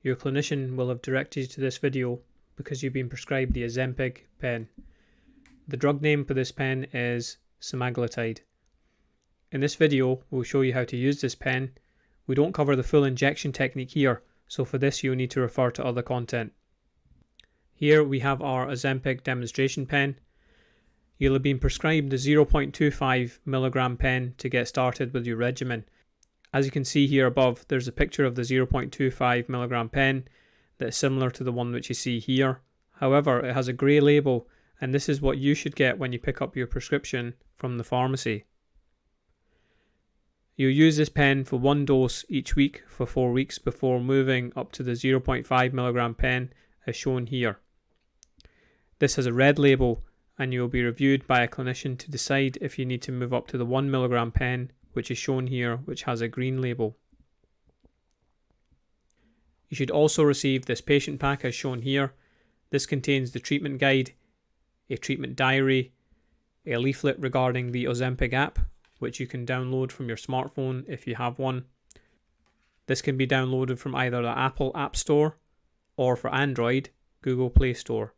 Your clinician will have directed you to this video because you've been prescribed the Ozempic pen. The drug name for this pen is Semaglutide. In this video, we'll show you how to use this pen. We don't cover the full injection technique here, so for this you'll need to refer to other content. Here we have our Ozempic demonstration pen. You'll have been prescribed the 0.25mg pen to get started with your regimen. As you can see here above, there's a picture of the 0.25mg pen that is similar to the one which you see here. However, it has a grey label, and this is what you should get when you pick up your prescription from the pharmacy. You'll use this pen for one dose each week for 4 weeks before moving up to the 0.5mg pen as shown here. This has a red label, and you will be reviewed by a clinician to decide if you need to move up to the 1mg pen, which is shown here, which has a green label. You should also receive this patient pack as shown here. This contains the treatment guide, a treatment diary, a leaflet regarding the Ozempic app, which you can download from your smartphone if you have one. This can be downloaded from either the Apple App Store or for Android, Google Play Store.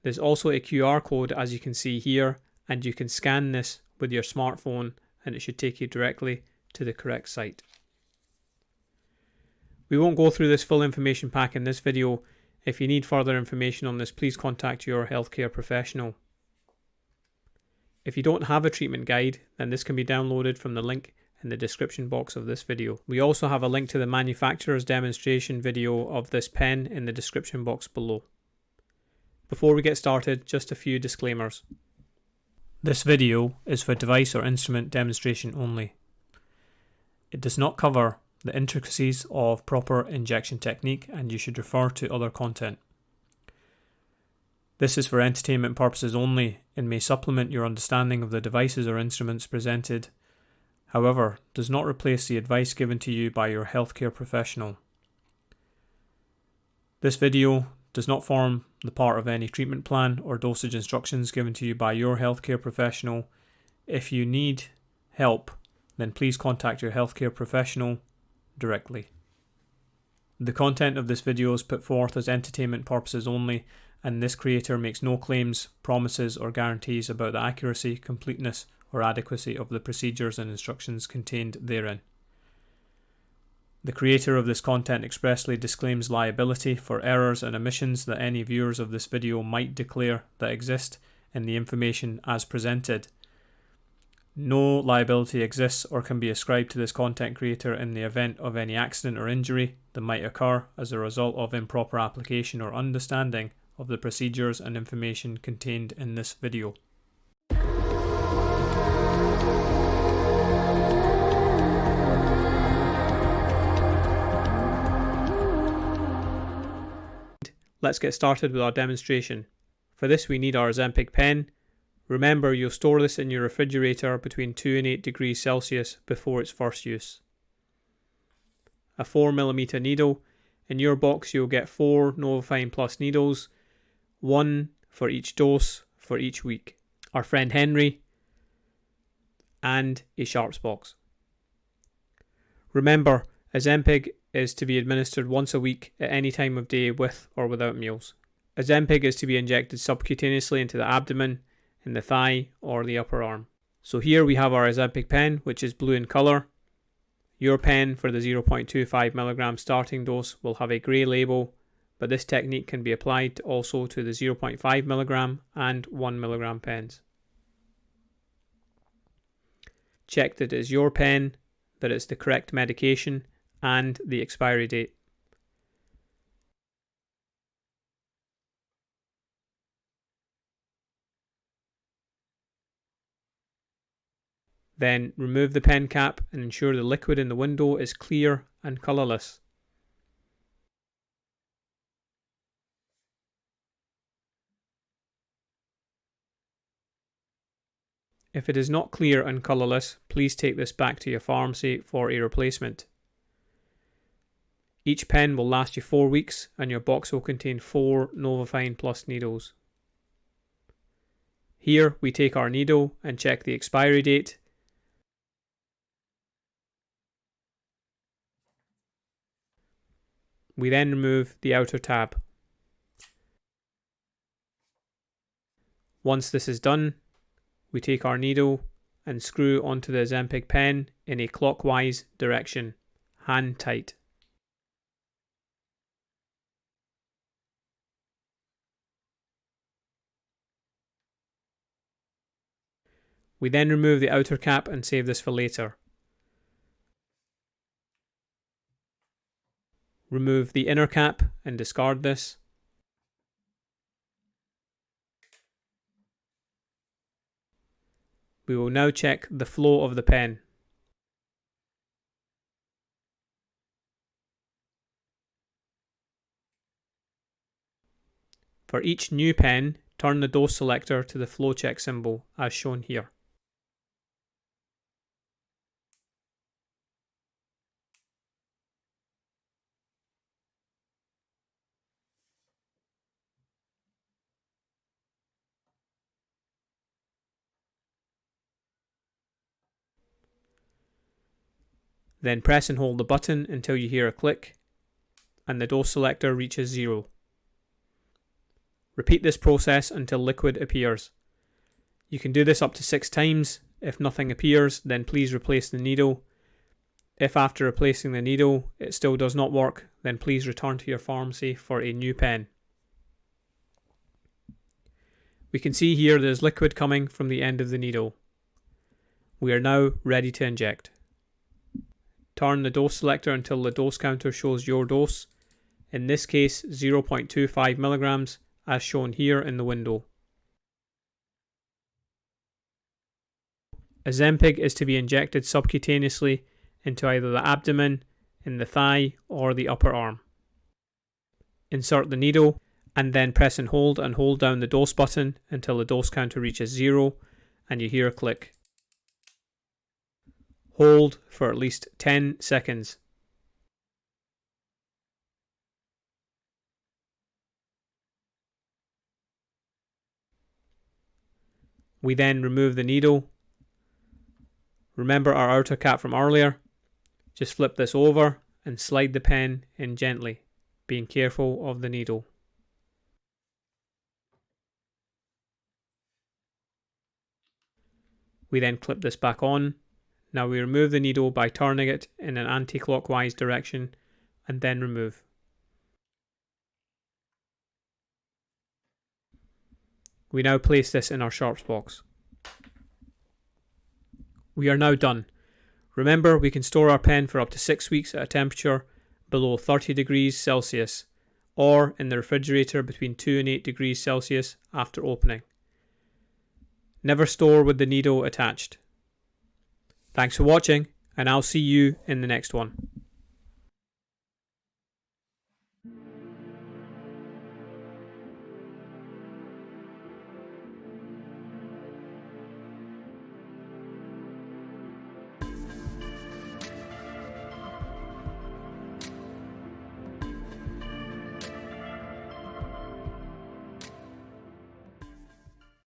There's also a QR code as you can see here, and you can scan this with your smartphone and it should take you directly to the correct site. We won't go through this full information pack in this video. If you need further information on this, please contact your healthcare professional. If you don't have a treatment guide, then this can be downloaded from the link in the description box of this video. We also have a link to the manufacturer's demonstration video of this pen in the description box below. Before we get started, just a few disclaimers. This video is for device or instrument demonstration only. It does not cover the intricacies of proper injection technique, and you should refer to other content. This is for entertainment purposes only and may supplement your understanding of the devices or instruments presented. However, does not replace the advice given to you by your healthcare professional. This video does not form the part of any treatment plan or dosage instructions given to you by your healthcare professional. If you need help, then please contact your healthcare professional directly. The content of this video is put forth as entertainment purposes only, and this creator makes no claims, promises or guarantees about the accuracy, completeness or adequacy of the procedures and instructions contained therein. The creator of this content expressly disclaims liability for errors and omissions that any viewers of this video might declare that exist in the information as presented. No liability exists or can be ascribed to this content creator in the event of any accident or injury that might occur as a result of improper application or understanding of the procedures and information contained in this video. Let's get started with our demonstration. For this we need our Ozempic pen. Remember, you'll store this in your refrigerator between 2 and 8 degrees Celsius before its first use. A 4mm needle. In your box you'll get 4 Novafine Plus needles, 1 for each dose for each week. Our friend Henry, and a sharps box. Remember, Ozempic is to be administered once a week at any time of day with or without meals. Ozempic is to be injected subcutaneously into the abdomen, in the thigh or the upper arm. So here we have our Ozempic pen, which is blue in colour. Your pen for the 0.25mg starting dose will have a grey label, but this technique can be applied also to the 0.5mg and 1mg pens. Check that it is your pen, that it's the correct medication and the expiry date. Then remove the pen cap and ensure the liquid in the window is clear and colourless. If it is not clear and colourless, please take this back to your pharmacy for a replacement. Each pen will last you 4 weeks and your box will contain 4 Novafine Plus needles. Here we take our needle and check the expiry date. We then remove the outer tab. Once this is done, we take our needle and screw onto the Ozempic pen in a clockwise direction, hand tight. We then remove the outer cap and save this for later. Remove the inner cap and discard this. We will now check the flow of the pen. For each new pen, turn the dose selector to the flowcheck symbol as shown here. Then press and hold the button until you hear a click and the dose selector reaches 0. Repeat this process until liquid appears. You can do this up to 6 times. If nothing appears, then please replace the needle. If after replacing the needle it still does not work, then please return to your pharmacy for a new pen. We can see here there's liquid coming from the end of the needle. We are now ready to inject. Turn the dose selector until the dose counter shows your dose, in this case 0.25 milligrams as shown here in the window. Ozempic is to be injected subcutaneously into either the abdomen, in the thigh or the upper arm. Insert the needle and then press and hold down the dose button until the dose counter reaches 0 and you hear a click. Hold for at least 10 seconds. We then remove the needle. Remember our outer cap from earlier. Just flip this over and slide the pen in gently, being careful of the needle. We then clip this back on. Now we remove the needle by turning it in an anti-clockwise direction and then remove. We now place this in our sharps box. We are now done. Remember, we can store our pen for up to 6 weeks at a temperature below 30 degrees Celsius or in the refrigerator between 2 and 8 degrees Celsius after opening. Never store with the needle attached. Thanks for watching, and I'll see you in the next one.